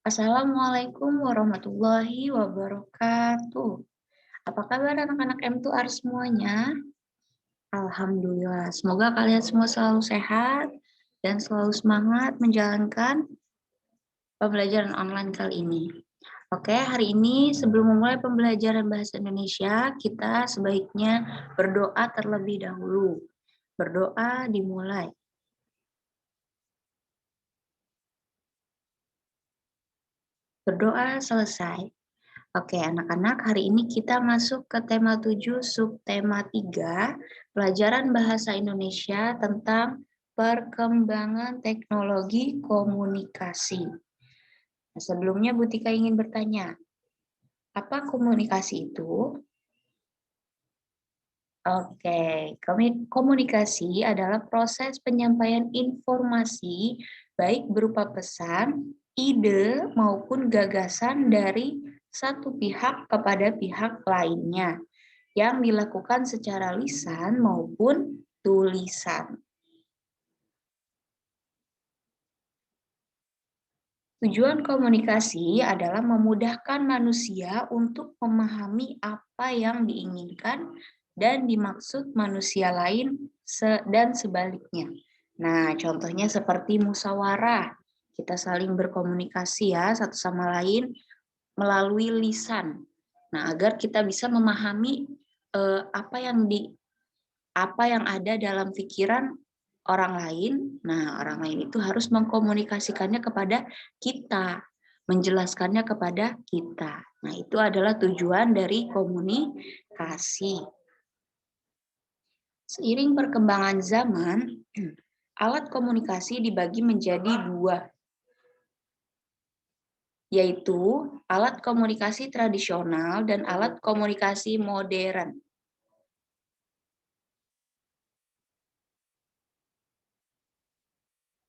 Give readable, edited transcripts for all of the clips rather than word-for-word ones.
Assalamualaikum warahmatullahi wabarakatuh. Apa kabar anak-anak M2R semuanya? Alhamdulillah, semoga kalian semua selalu sehat dan selalu semangat menjalankan pembelajaran online kali ini. Oke, hari ini sebelum memulai pembelajaran bahasa Indonesia, kita sebaiknya berdoa terlebih dahulu. Berdoa dimulai. Berdoa selesai. Oke, anak-anak, hari ini kita masuk ke tema 7, subtema 3, pelajaran bahasa Indonesia tentang perkembangan teknologi komunikasi. Nah, sebelumnya Bu Tika ingin bertanya, apa komunikasi itu? Oke, komunikasi adalah proses penyampaian informasi baik berupa pesan, ide, maupun gagasan dari satu pihak kepada pihak lainnya yang dilakukan secara lisan maupun tulisan. Tujuan komunikasi adalah memudahkan manusia untuk memahami apa yang diinginkan dan dimaksud manusia lain dan sebaliknya. Nah, contohnya seperti musyawarah. Kita saling berkomunikasi ya satu sama lain melalui lisan. Nah, agar kita bisa memahami apa yang ada dalam pikiran orang lain. Nah, orang lain itu harus mengkomunikasikannya kepada kita, menjelaskannya kepada kita. Nah, itu adalah tujuan dari komunikasi. Seiring perkembangan zaman, alat komunikasi dibagi menjadi dua, yaitu alat komunikasi tradisional dan alat komunikasi modern.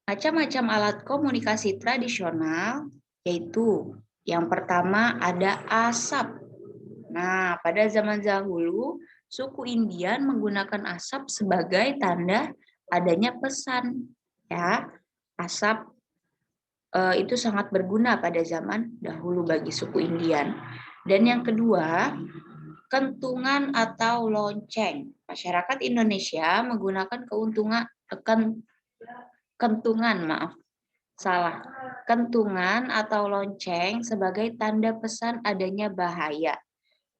Macam-macam alat komunikasi tradisional, yaitu yang pertama ada asap. Nah, pada zaman dahulu, suku Indian menggunakan asap sebagai tanda adanya pesan. Ya, asap itu sangat berguna pada zaman dahulu bagi suku Indian. Dan yang kedua, kentungan atau lonceng. Masyarakat Indonesia menggunakan kentungan, maaf, salah. Kentungan atau lonceng sebagai tanda pesan adanya bahaya.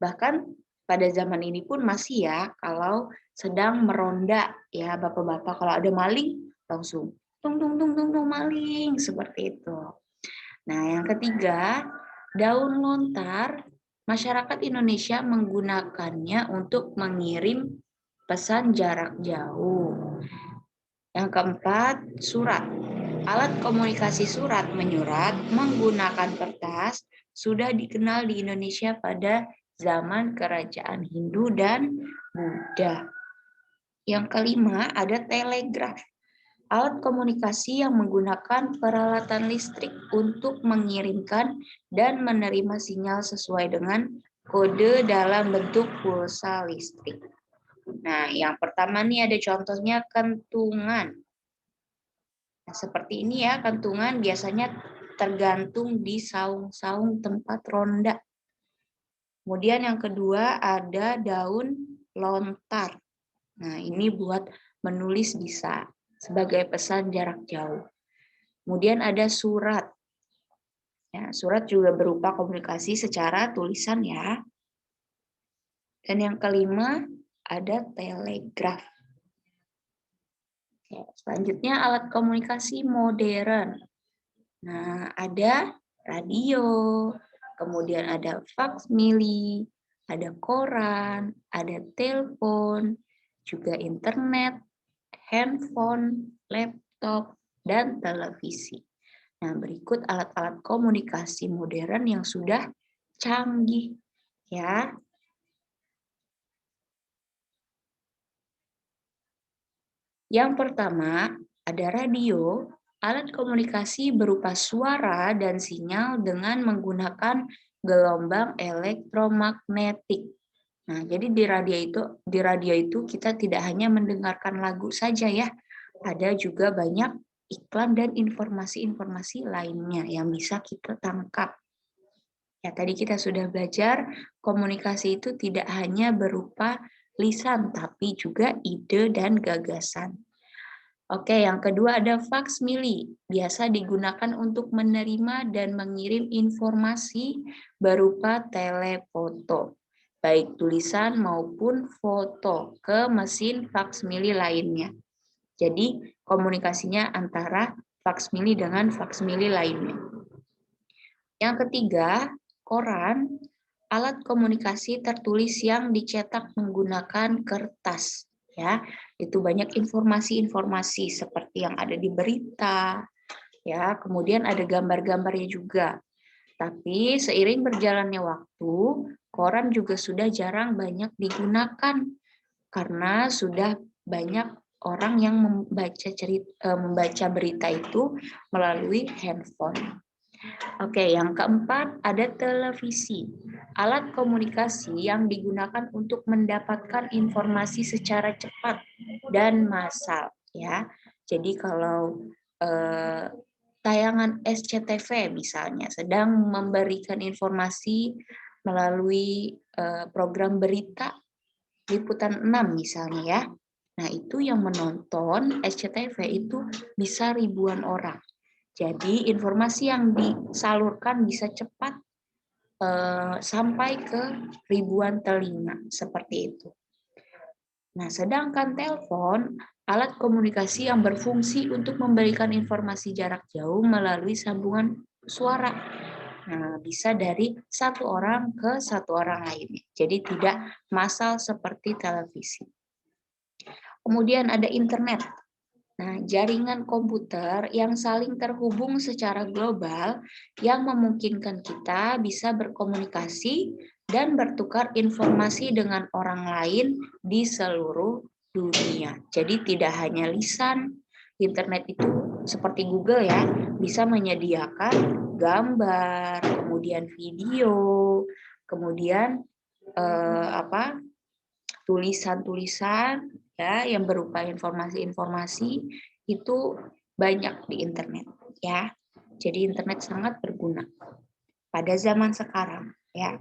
Bahkan pada zaman ini pun masih ya, kalau sedang meronda ya bapak-bapak, kalau ada maling langsung tung tung tung tung tung maling, seperti itu. Nah, yang ketiga, daun lontar. Masyarakat Indonesia menggunakannya untuk mengirim pesan jarak jauh. Yang keempat, surat. Alat komunikasi surat menyurat menggunakan kertas sudah dikenal di Indonesia pada zaman kerajaan Hindu dan Buddha. Yang kelima, ada telegraf. Alat komunikasi yang menggunakan peralatan listrik untuk mengirimkan dan menerima sinyal sesuai dengan kode dalam bentuk pulsa listrik. Nah, yang pertama nih ada contohnya kentungan. Nah, seperti ini ya, kentungan biasanya tergantung di saung-saung tempat ronda. Kemudian yang kedua ada daun lontar. Nah, ini buat menulis bisa sebagai pesan jarak jauh. Kemudian ada surat. Ya, surat juga berupa komunikasi secara tulisan ya. Dan yang kelima ada telegraf. Oke, selanjutnya alat komunikasi modern. Nah, ada radio, kemudian ada faksmili, ada koran, ada telepon, juga internet, handphone, laptop, dan televisi. Nah, berikut alat-alat komunikasi modern yang sudah canggih ya. Yang pertama, ada radio, alat komunikasi berupa suara dan sinyal dengan menggunakan gelombang elektromagnetik. Nah, jadi di radio itu kita tidak hanya mendengarkan lagu saja ya. Ada juga banyak iklan dan informasi-informasi lainnya yang bisa kita tangkap. Ya, tadi kita sudah belajar komunikasi itu tidak hanya berupa lisan, tapi juga ide dan gagasan. Oke, yang kedua ada faksmili. Biasa digunakan untuk menerima dan mengirim informasi berupa telefoto, baik tulisan maupun foto ke mesin faksmili lainnya. Jadi, komunikasinya antara faksmili dengan faksmili lainnya. Yang ketiga, koran, alat komunikasi tertulis yang dicetak menggunakan kertas. Ya, itu banyak informasi-informasi seperti yang ada di berita, ya, kemudian ada gambar-gambarnya juga. Tapi seiring berjalannya waktu, koran juga sudah jarang banyak digunakan karena sudah banyak orang yang membaca berita itu melalui handphone. Oke, yang keempat ada televisi. Alat komunikasi yang digunakan untuk mendapatkan informasi secara cepat dan massal, ya. Jadi kalau tayangan SCTV misalnya sedang memberikan informasi melalui program berita liputan 6 misalnya ya. Nah, itu yang menonton SCTV itu bisa ribuan orang. Jadi informasi yang disalurkan bisa cepat sampai ke ribuan telinga seperti itu. Nah, sedangkan telepon alat komunikasi yang berfungsi untuk memberikan informasi jarak jauh melalui sambungan suara. Nah, bisa dari satu orang ke satu orang lainnya. Jadi tidak massal seperti televisi. Kemudian ada internet. Nah, jaringan komputer yang saling terhubung secara global yang memungkinkan kita bisa berkomunikasi dan bertukar informasi dengan orang lain di seluruh dunia. Jadi tidak hanya lisan, internet itu seperti Google ya, bisa menyediakan gambar, kemudian video, kemudian tulisan-tulisan ya yang berupa informasi-informasi itu banyak di internet ya. Jadi internet sangat berguna pada zaman sekarang ya.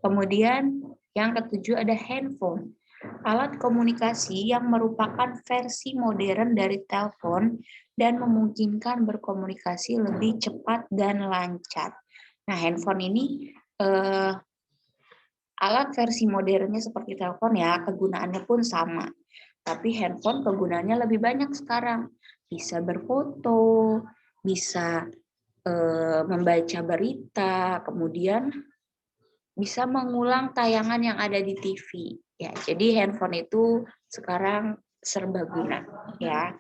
Kemudian yang ketujuh ada handphone. Alat komunikasi yang merupakan versi modern dari telepon dan memungkinkan berkomunikasi lebih cepat dan lancar. Nah, handphone ini alat versi modernnya seperti telepon ya, kegunaannya pun sama. Tapi handphone kegunaannya lebih banyak sekarang. Bisa berfoto, bisa membaca berita, kemudian bisa mengulang tayangan yang ada di TV. Ya, jadi handphone itu sekarang serbaguna ya.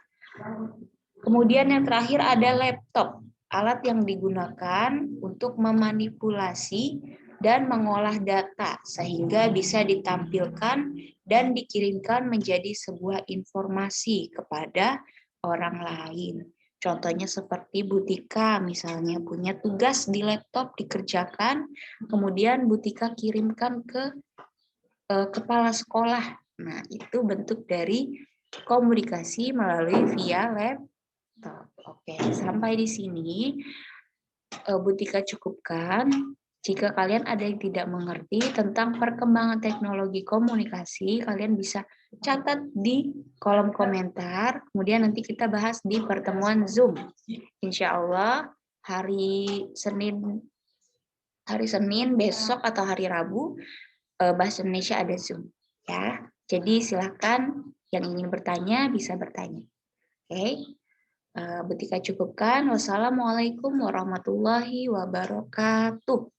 Kemudian yang terakhir ada laptop, alat yang digunakan untuk memanipulasi dan mengolah data sehingga bisa ditampilkan dan dikirimkan menjadi sebuah informasi kepada orang lain. Contohnya seperti Butika misalnya punya tugas di laptop dikerjakan, kemudian Butika kirimkan ke kepala sekolah. Nah, itu bentuk dari komunikasi melalui via laptop. Oke, sampai di sini Butika cukupkan. Jika kalian ada yang tidak mengerti tentang perkembangan teknologi komunikasi, kalian bisa catat di kolom komentar. Kemudian nanti kita bahas di pertemuan Zoom. Insya Allah hari Senin besok atau hari Rabu Bahasa Indonesia ada Zoom. Ya, jadi silakan yang ingin bertanya bisa bertanya. Oke. Butika cukupkan. Wassalamualaikum warahmatullahi wabarakatuh.